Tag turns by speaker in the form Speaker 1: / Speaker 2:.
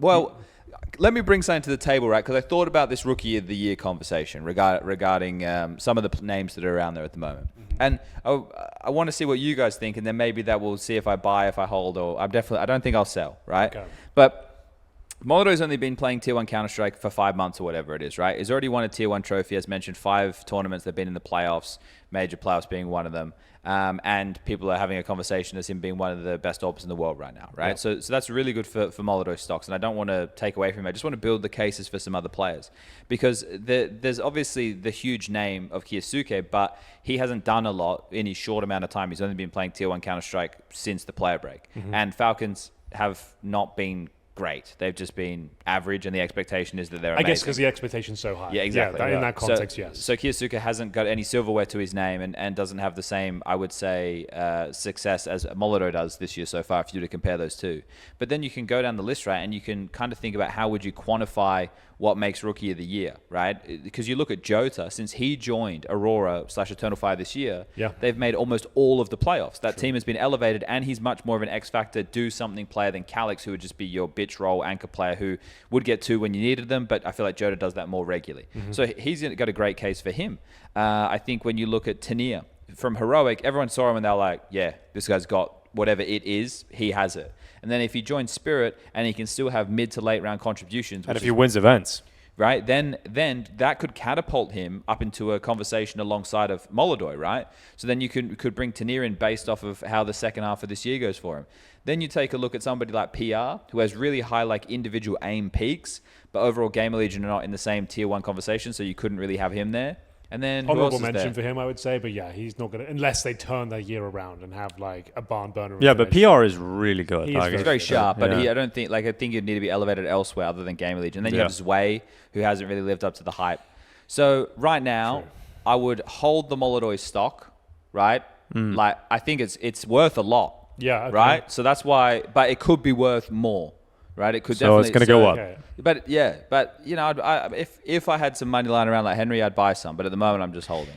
Speaker 1: Well, let me bring something to the table, right? Because I thought about this Rookie of the Year conversation regarding some of the names that are around there at the moment. And I want to see what you guys think, and then maybe that will see if I buy, if I hold, or I don't think I'll sell, right? Okay. But Molodoy's only been playing Tier 1 Counter-Strike for 5 months or whatever it is, right? He's already won a Tier 1 trophy, as mentioned, 5 tournaments that have been in the playoffs, major playoffs being one of them. And people are having a conversation as him being one of the best AWPers in the world right now, right? Yep. So that's really good for Molodoy stocks, and I don't want to take away from him. I just want to build the cases for some other players, because there's obviously the huge name of kyousuke, but he hasn't done a lot in his short amount of time. He's only been playing Tier 1 Counter-Strike since the player break. And Falcons have not been great. They've just been average, and the expectation is that they're amazing.
Speaker 2: I guess because the expectation's so high.
Speaker 1: Yeah, exactly.
Speaker 2: In that context, yes.
Speaker 1: So kyousuke hasn't got any silverware to his name, and doesn't have the same, I would say, success as Molodoy does this year so far, if you were to compare those two. But then you can go down the list, right, and you can kind of think about how would you quantify what makes Rookie of the Year, right? Because you look at Jota, since he joined Aurora/Eternal Fire this year, they've made almost all of the playoffs. That team has been elevated, and he's much more of an X-Factor, do-something player than Calix, who would just be your bitch roll anchor player who would get 2 when you needed them, but I feel like Jota does that more regularly. So he's got a great case for him. I think when you look at Tania from Heroic, everyone saw him and they're like, yeah, this guy's got whatever it is, he has it. And then if he joins Spirit and he can still have mid to late round contributions,
Speaker 3: and if he wins events,
Speaker 1: right, then that could catapult him up into a conversation alongside of Molodoy, right? So then you could bring Tania in based off of how the second half of this year goes for him. Then you take a look at somebody like PR, who has really high like individual aim peaks, but overall Gamer Legion are not in the same Tier 1 conversation, so you couldn't really have him there. And then
Speaker 2: honorable mention for him, I would say, but yeah, he's not going to, unless they turn their year around and have like a barn burner.
Speaker 3: Yeah, but PR is really good.
Speaker 1: He's very sharp, but I think you'd need to be elevated elsewhere other than Gamer Legion. And then you have Zwei, who hasn't really lived up to the hype. So right now, I would hold the Molodoy stock, right? Like I think it's worth a lot.
Speaker 2: Yeah. Okay.
Speaker 1: Right. So that's why, but it could be worth more. Right, it could
Speaker 3: so
Speaker 1: definitely.
Speaker 3: It's going to go up.
Speaker 1: Okay. But you know, if I had some money lying around like Henry, I'd buy some. But at the moment, I'm just holding.